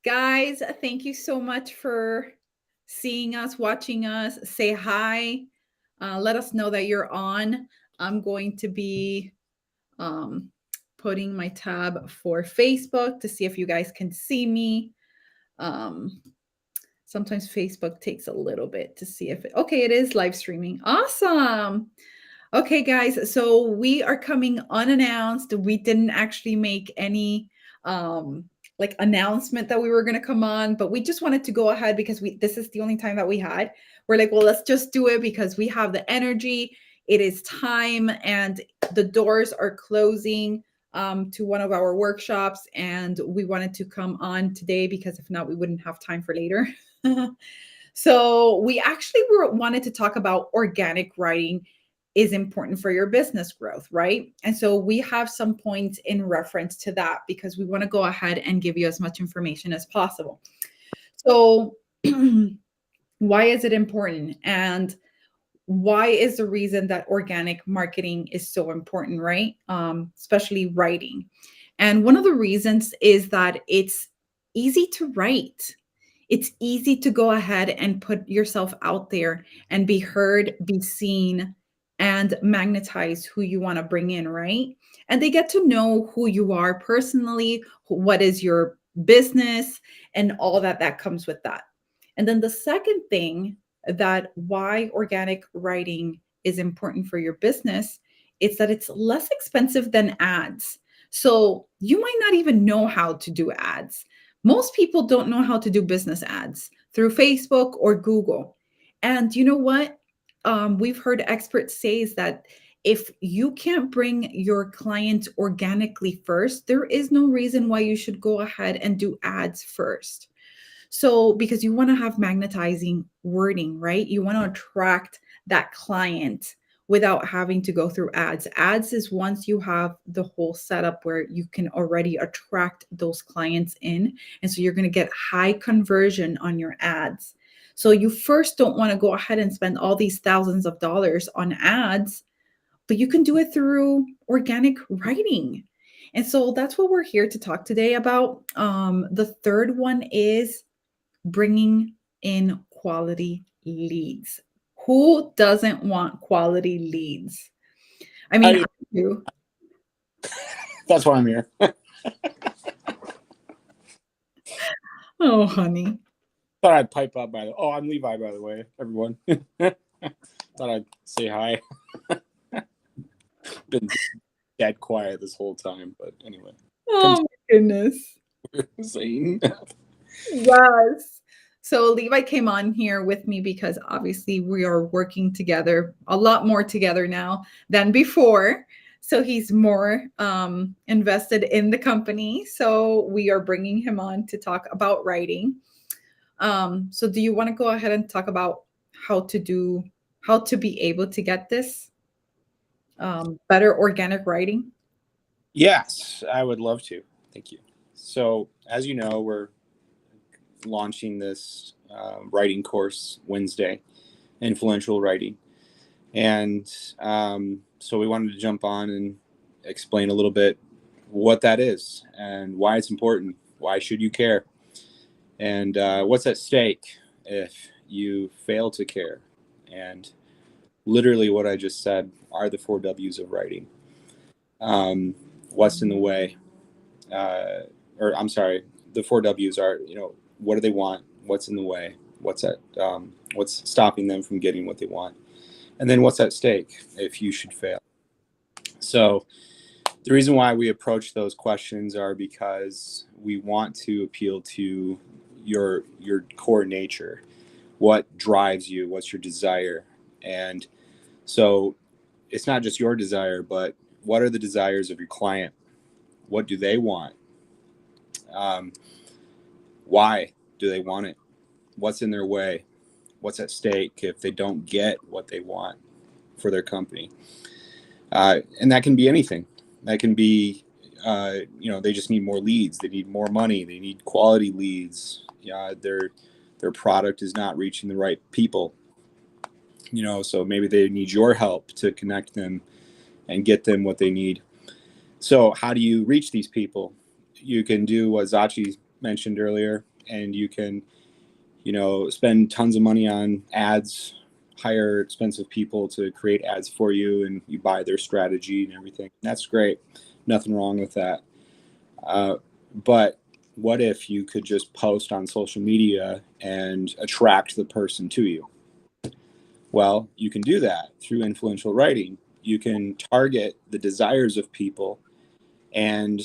Guys, thank you so much for seeing us, watching us. Say hi. Let us know that you're on. I'm going to be um, putting my tab for Facebook to see if you guys can see me. Um, Sometimes Facebook takes a little bit to see if okay, it is live streaming. Awesome. Okay, guys, so we are coming unannounced. We didn't actually make any like announcement that we were going to come on, but we just wanted to go ahead because we this is the only time that we had. We're like, well, let's just do it because we have the energy. It is time and the doors are closing to one of our workshops, and we wanted to come on today because if not, we wouldn't have time for later. So we actually wanted to talk about organic writing is important for your business growth, right? And so we have some points in reference to that because we want to go ahead and give you as much information as possible. So why is it important? And why is the reason that organic marketing is so important, right? Especially writing. And one of the reasons is that it's easy to write. It's easy to go ahead and put yourself out there and be heard, be seen, and magnetize who you want to bring in, right? And they get to know who you are personally, what is your business, and all that comes with that. And then the second thing that why organic writing is important for your business is that it's less expensive than ads. So you might not even know how to do ads. Most people don't know how to do business ads through Facebook or Google. And you know what? We've heard experts say is that if you can't bring your clients organically first, there is no reason why you should go ahead and do ads first. So, because you want to have magnetizing wording, right? You want to attract that client without having to go through ads. Ads is once you have the whole setup where you can already attract those clients in. And so you're going to get high conversion on your ads. So you first don't want to go ahead and spend all these thousands of dollars on ads, but you can do it through organic writing. And so that's what we're here to talk today about. The third one is bringing in quality leads. Who doesn't want quality leads? I mean, I do. That's why I'm here. Oh, honey. Thought I'd pipe up by the. Oh, I'm Levi, by the way, everyone. Thought I'd say hi. Been dead quiet this whole time, but anyway. Oh my goodness. Saying. Yes. So Levi came on here with me because obviously we are working together a lot more together now than before. So he's more invested in the company. So we are bringing him on to talk about writing. So do you want to go ahead and talk about how to be able to get this better organic writing? Yes, I would love to. Thank you. So, as you know, we're launching this writing course Wednesday, influential writing. And so we wanted to jump on and explain a little bit what that is and why it's important. Why should you care? And what's at stake if you fail to care? And literally what I just said are the 4 W's of writing. What's in the way? Or I'm sorry, the 4 W's are, what do they want? What's in the way? What's stopping them from getting what they want? And then what's at stake if you should fail? So the reason why we approach those questions are because we want to appeal to your core nature. What drives you? What's your desire? And so it's not just your desire, but what are the desires of your client? What do they want? Why do they want it? What's in their way? What's at stake if they don't get what they want for their company? And that can be anything. That can be, they just need more leads. They need more money. They need quality leads. Their product is not reaching the right people. So maybe they need your help to connect them and get them what they need. So how do you reach these people? You can do what Zachi mentioned earlier, and you can, spend tons of money on ads, hire expensive people to create ads for you, and you buy their strategy and everything. That's great. Nothing wrong with that. But what if you could just post on social media and attract the person to you? Well, you can do that through influential writing. You can target the desires of people, and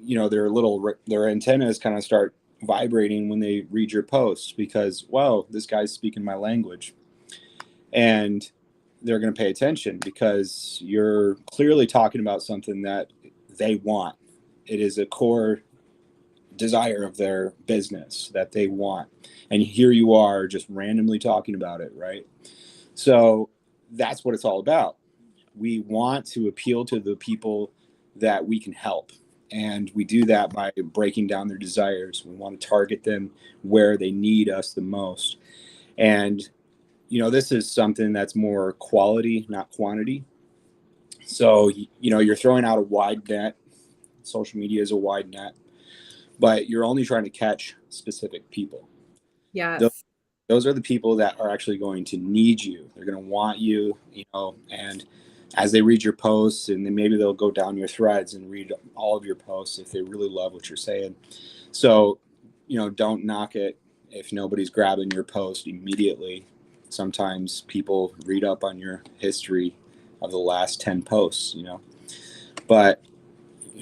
their antennas kind of start vibrating when they read your posts because, wow, this guy's speaking my language, and they're going to pay attention because you're clearly talking about something that they want. It is a core desire of their business that they want, and here you are just randomly talking about it, right? So that's what it's all about. We want to appeal to the people that we can help, and we do that by breaking down their desires. We want to target them where they need us the most. And this is something that's more quality, not quantity. So you're throwing out a wide net. Social media is a wide net, but you're only trying to catch specific people. Those, Yes. those are the people that are actually going to need you. They're going to want you, and as they read your posts, and then maybe they'll go down your threads and read all of your posts if they really love what you're saying. So, don't knock it if nobody's grabbing your post immediately. Sometimes people read up on your history of the last 10 posts, but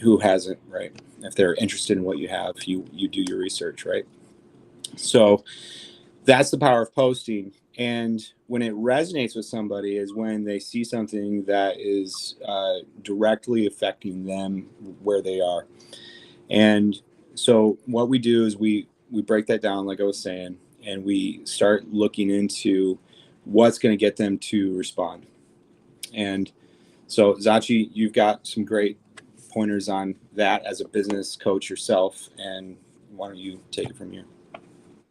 who hasn't, right? If they're interested in what you have, you do your research, right? So that's the power of posting. And when it resonates with somebody is when they see something that is directly affecting them where they are. And so what we do is we break that down, like I was saying, and we start looking into what's going to get them to respond. And so, Zachi, you've got some great pointers on that as a business coach yourself. And why don't you take it from here?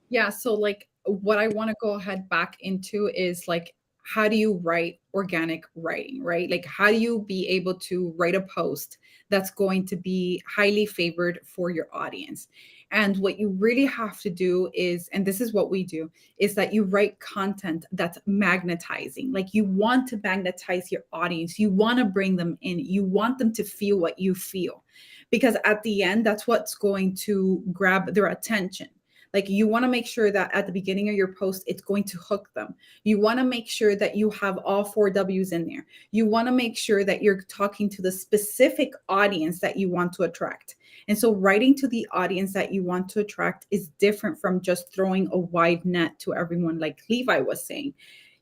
Yeah, so like what I want to go ahead back into is like how do you write organic writing, right? Like how do you be able to write a post that's going to be highly favored for your audience? And what you really have to do is, and this is what we do, is that you write content that's magnetizing. Like you want to magnetize your audience. You want to bring them in. You want them to feel what you feel. Because at the end, that's what's going to grab their attention. Like you want to make sure that at the beginning of your post, it's going to hook them. You want to make sure that you have all 4 W's in there. You want to make sure that you're talking to the specific audience that you want to attract. And so writing to the audience that you want to attract is different from just throwing a wide net to everyone, like Levi was saying.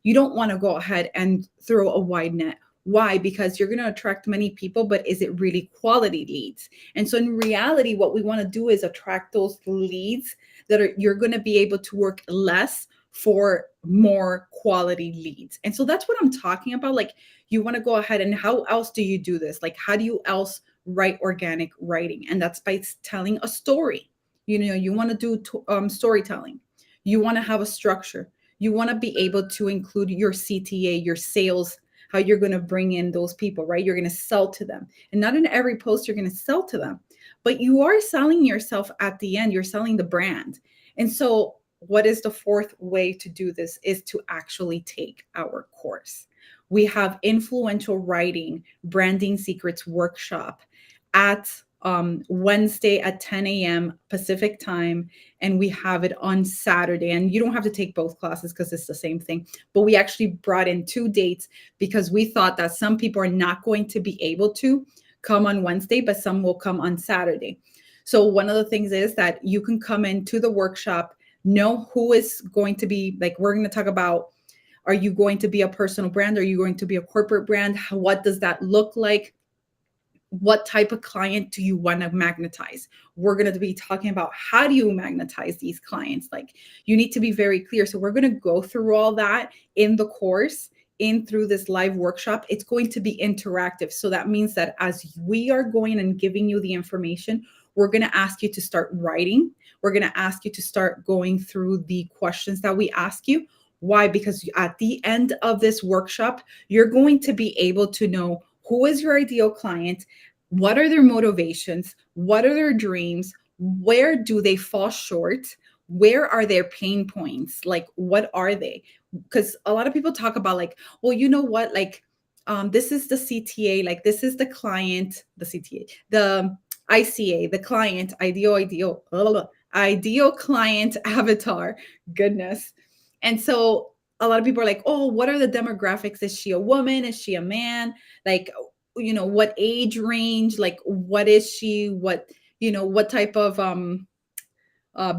You don't want to go ahead and throw a wide net. Why? Because you're going to attract many people, but is it really quality leads? And so in reality, what we want to do is attract those leads that you're going to be able to work less for more quality leads. And so that's what I'm talking about. Like you want to go ahead and how else do you do this? Like how do you else write organic writing? And that's by telling a story. You want to do storytelling. You want to have a structure. You want to be able to include your CTA, your sales, how you're going to bring in those people, right? You're going to sell to them. And not in every post you're going to sell to them, but you are selling yourself at the end. You're selling the brand. And so what is the fourth way to do this is to actually take our course. We have influential writing, branding secrets workshop at Wednesday at 10 a.m. Pacific time. And we have it on Saturday. And you don't have to take both classes because it's the same thing. But we actually brought in 2 dates because we thought that some people are not going to be able to come on Wednesday, but some will come on Saturday. So one of the things is that you can come into the workshop, know who is going to be, like we're going to talk about, are you going to be a personal brand? Are you going to be a corporate brand? What does that look like? What type of client do you want to magnetize? We're going to be talking about how do you magnetize these clients? Like you need to be very clear. So we're going to go through all that in the course, in through this live workshop. It's going to be interactive. So that means that as we are going and giving you the information, we're going to ask you to start writing. We're going to ask you to start going through the questions that we ask you. Why? Because at the end of this workshop, you're going to be able to know who is your ideal client, what are their motivations, what are their dreams, where do they fall short, where are their pain points? Like, what are they? Because a lot of people talk about like, well, you know what, like, this is the CTA, like this is the client, the CTA, the ICA, the client, ideal client avatar. Goodness. And so a lot of people are like, oh, what are the demographics? Is she a woman? Is she a man? Like, what age range? Like, what is she? What, what type of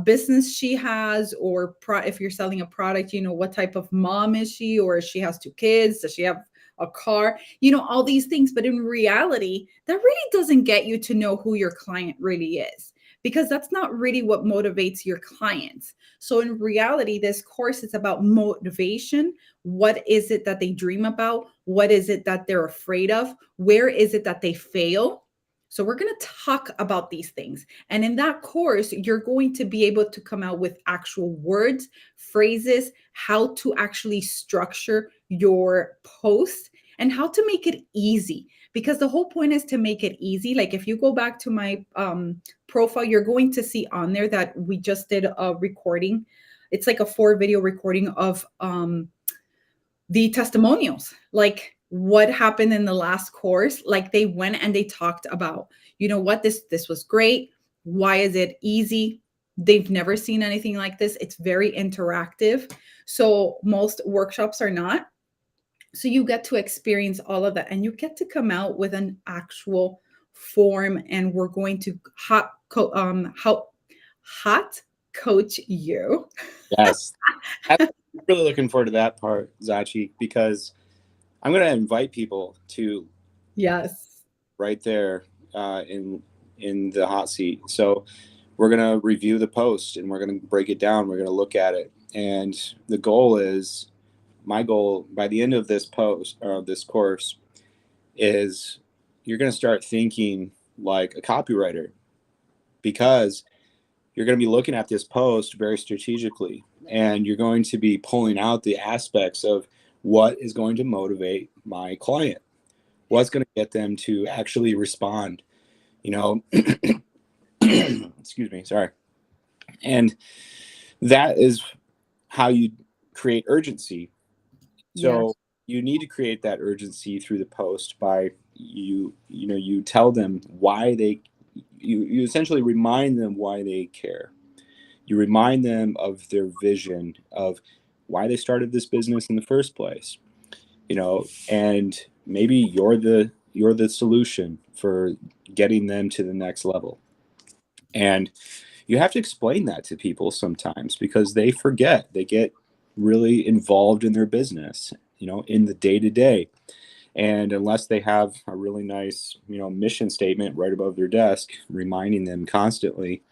business she has, or if you're selling a product, what type of mom is she, or she has two kids, does she have a car, all these things. But in reality, that really doesn't get you to know who your client really is, because that's not really what motivates your clients. So in reality, this course is about motivation. What is it that they dream about? What is it that they're afraid of? Where is it that they fail? So we're going to talk about these things. And in that course, you're going to be able to come out with actual words, phrases, how to actually structure your post, and how to make it easy. Because the whole point is to make it easy. Like if you go back to my profile, you're going to see on there that we just did a recording. It's like a 4 video recording of the testimonials, like what happened in the last course. Like they went and they talked about, what, this was great. Why is it easy? They've never seen anything like this. It's very interactive. So most workshops are not. So you get to experience all of that, and you get to come out with an actual form, and we're going to hot coach you. Yes. I'm really looking forward to that part, Zachi, because I'm going to invite people to Yes. right there in the hot seat. So we're going to review the post and we're going to break it down. We're going to look at it. And the goal is, my goal by the end of this post or this course is you're going to start thinking like a copywriter, because you're going to be looking at this post very strategically, and you're going to be pulling out the aspects of what is going to motivate my client, what's going to get them to actually respond, excuse me, sorry. And that is how you create urgency. So Yes. you need to create that urgency through the post by you tell them why you essentially remind them why they care. You remind them of their vision of why they started this business in the first place, and maybe you're the solution for getting them to the next level. And you have to explain that to people sometimes, because they forget. They get really involved in their business, in the day to day. And unless they have a really nice, mission statement right above their desk, reminding them constantly,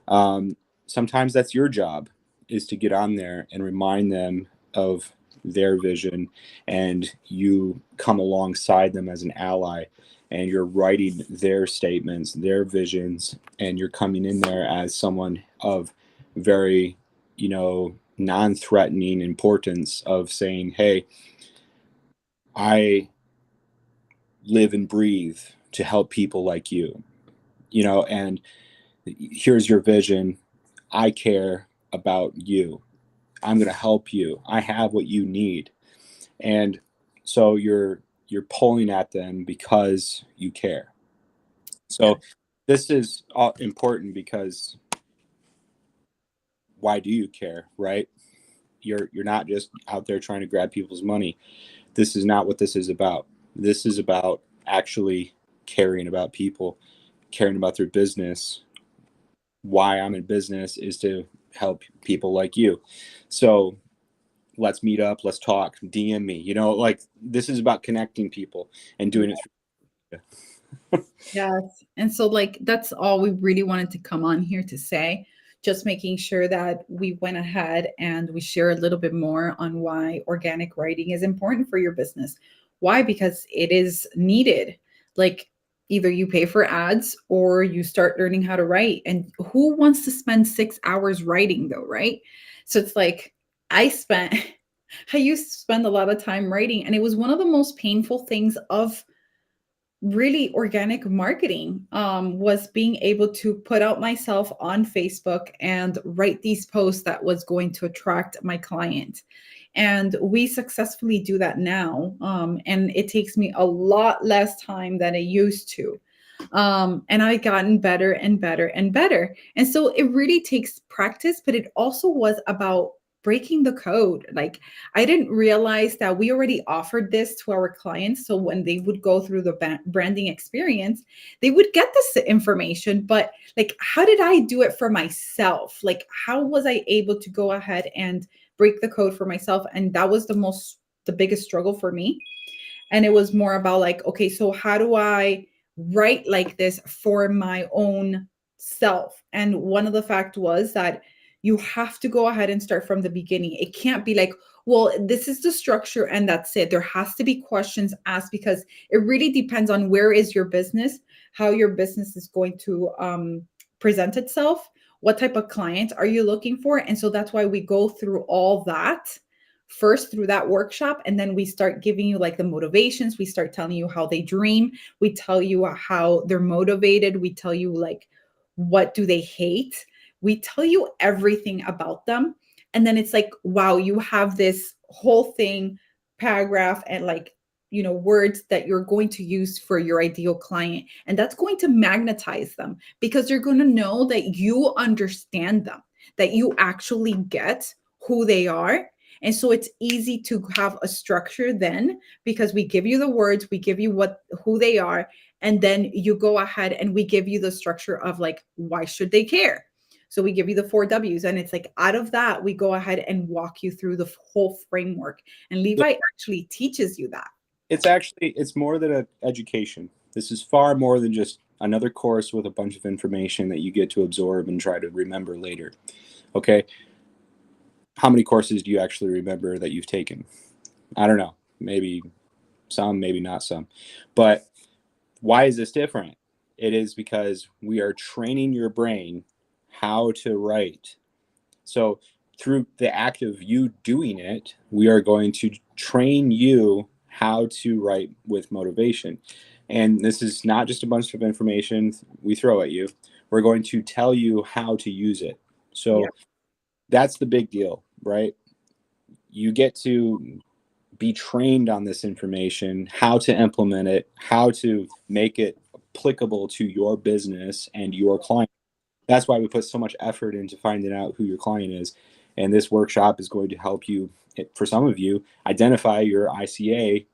um, sometimes that's your job, is to get on there and remind them of their vision, and you come alongside them as an ally, and you're writing their statements, their visions, and you're coming in there as someone of very, non-threatening importance, of saying, hey, I live and breathe to help people like you, and here's your vision. I care about you. I'm going to help you. I have what you need. And so you're pulling at them because you care. Yeah. So this is all important, because why do you care, right? You're not just out there trying to grab people's money. This is not what this is about. This is about actually caring about people, caring about their business. Why I'm in business is to help people like you. So let's meet up, let's talk, DM me. Like, this is about connecting people and doing it through. Yes. And so, like, that's all we really wanted to come on here to say. Just making sure that we went ahead and we share a little bit more on why organic writing is important for your business. Why? Because it is needed. Like, either you pay for ads or you start learning how to write. And who wants to spend 6 hours writing, though, right? So it's like, I spent, I used to spend a lot of time writing, and it was one of the most painful things of really organic marketing, was being able to put out myself on Facebook and write these posts that was going to attract my client. And we successfully do that now. And it takes me a lot less time than it used to. And I've gotten better and better and better. And so it really takes practice, but it also was about breaking the code. Like, I didn't realize that we already offered this to our clients. So when they would go through the branding experience, they would get this information. But like, how did I do it for myself? Like, how was I able to go ahead and break the code for myself? And that was the biggest struggle for me. And it was more about like, okay, so how do I write like this for my own self? And one of the fact was that you have to go ahead and start from the beginning. It can't be like, well, this is the structure and that's it. There has to be questions asked, because it really depends on where is your business, how your business is going to present itself, what type of client are you looking for. And so that's why we go through all that first through that workshop, and then we start giving you like the motivations. We start telling you how they dream, we tell you how they're motivated, we tell you like what do they hate, we tell you everything about them. And then it's like, wow, you have this whole thing, paragraph, and like, words that you're going to use for your ideal client, and that's going to magnetize them, because you're going to know that you understand them, that you actually get who they are. And so it's easy to have a structure then, because we give you the words, we give you who they are, and then you go ahead and we give you the structure of like, why should they care? So we give you the 4 W's, and it's like, out of that we go ahead and walk you through the whole framework. And Yeah, Levi actually teaches you that. it's more than an education. This is far more than just another course with a bunch of information that you get to absorb and try to remember later. Okay, how many courses do you actually remember that you've taken? I don't know, maybe some, maybe not some. But why is this different? It is because we are training your brain how to write. So through the act of you doing it, we are going to train you how to write with motivation. And this is not just a bunch of information we throw at you. We're going to tell you how to use it. Yeah. So that's the big deal, right? You get to be trained on this information, how to implement it, how to make it applicable to your business and your client. That's why we put so much effort into finding out who your client is. And this workshop is going to help you, for some of you, identify your ICA,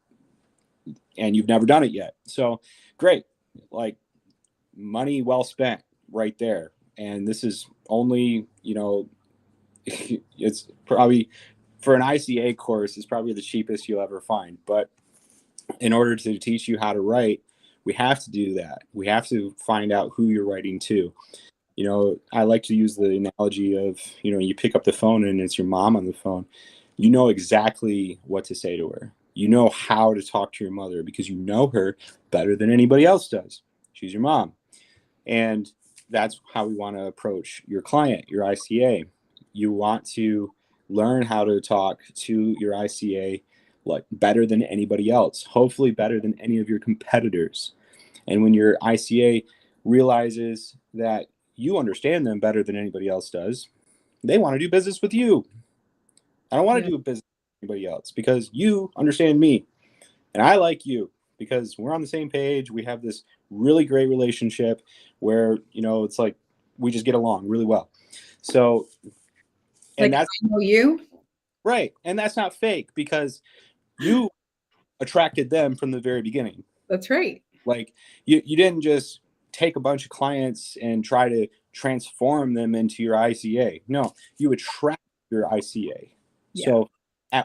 and you've never done it yet. So great, like money well spent right there. And this is only, it's probably for an ICA course, it's probably the cheapest you'll ever find. But in order to teach you how to write, we have to do that. We have to find out who you're writing to. I like to use the analogy of, you pick up the phone and it's your mom on the phone. You know exactly what to say to her. You know how to talk to your mother because you know her better than anybody else does. She's your mom. And that's how we want to approach your client, your ICA. You want to learn how to talk to your ICA like better than anybody else, hopefully better than any of your competitors. And when your ICA realizes that you understand them better than anybody else does, they want to do business with you. I don't want Yeah. to do business with anybody else because you understand me and I like you because we're on the same page. We have this really great relationship where, it's like we just get along really well. So, and Like, that's I know you. right. And that's not fake because you attracted them from the very beginning. That's right. Like you didn't just take a bunch of clients and try to transform them into your ICA. No, you attract your ICA. Yeah. So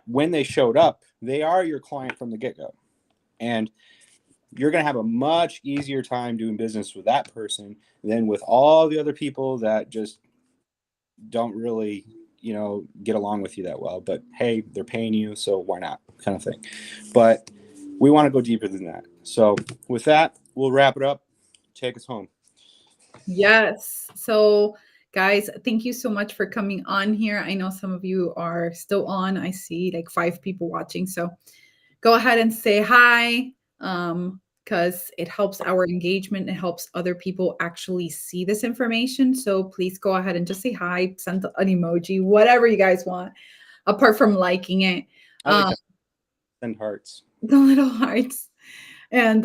when they showed up, they are your client from the get-go. And you're going to have a much easier time doing business with that person than with all the other people that just don't really, get along with you that well. But hey, they're paying you, so why not? Kind of thing. But we want to go deeper than that. So with that, we'll wrap it up. Take us home. Yes. So, guys, thank you so much for coming on here. I know some of you are still on. I see like 5 people watching. So go ahead and say hi. because it helps our engagement. It helps other people actually see this information. So please go ahead and just say hi, send an emoji, whatever you guys want, apart from liking it. I like Um, how send hearts. the little hearts. And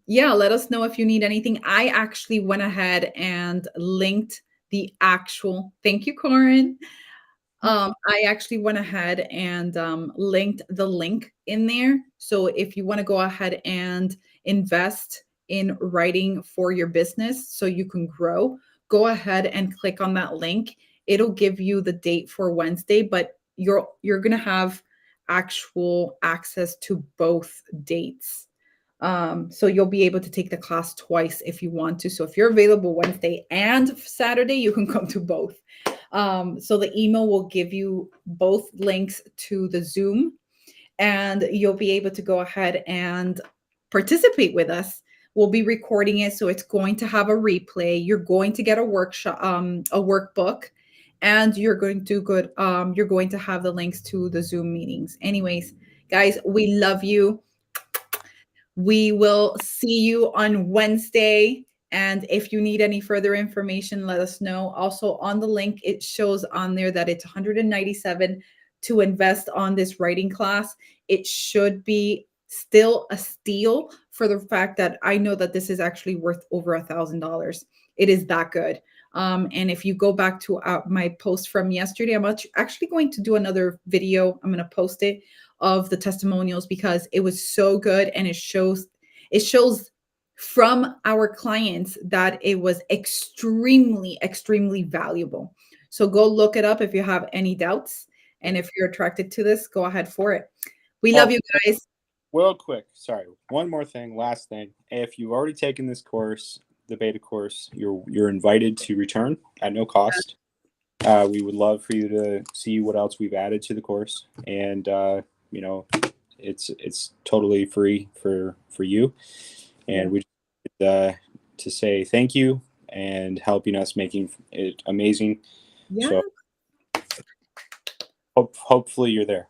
yeah, let us know if you need anything. I actually went ahead and linked the actual, thank you, Corin. I actually went ahead and linked the link in there. So if you want to go ahead and invest in writing for your business so you can grow, go ahead and click on that link. It'll give you the date for Wednesday, but you're going to have actual access to both dates. So you'll be able to take the class twice if you want to. So if you're available Wednesday and Saturday, you can come to both. So the email will give you both links to the Zoom, and you'll be able to go ahead and participate with us. We'll be recording it, so it's going to have a replay. You're going to get a workshop, a workbook, and you're going to have the links to the Zoom meetings. Anyways, guys, we love you. We will see you on Wednesday. And if you need any further information, let us know. Also, on the link, it shows on there that it's 197 to invest on this writing class. It should be still a steal for the fact that I know that this is actually worth over $1,000. It is that good. And if you go back to my post from yesterday, I'm actually going to do another video. I'm going to post it of the testimonials because it was so good, and it shows from our clients that it was extremely valuable. So go look it up if you have any doubts, and if you're attracted to this, go ahead for it. We love Oh, you guys. real quick, sorry. One more thing, last thing. If you've already taken this course, the beta course, you're invited to return at no cost. We would love for you to see what else we've added to the course, and you know, it's totally free for you. And we to say thank you and helping us making it amazing. Yeah. So hopefully you're there.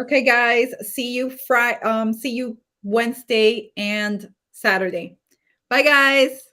Okay, guys. See you Wednesday and Saturday. Bye, guys.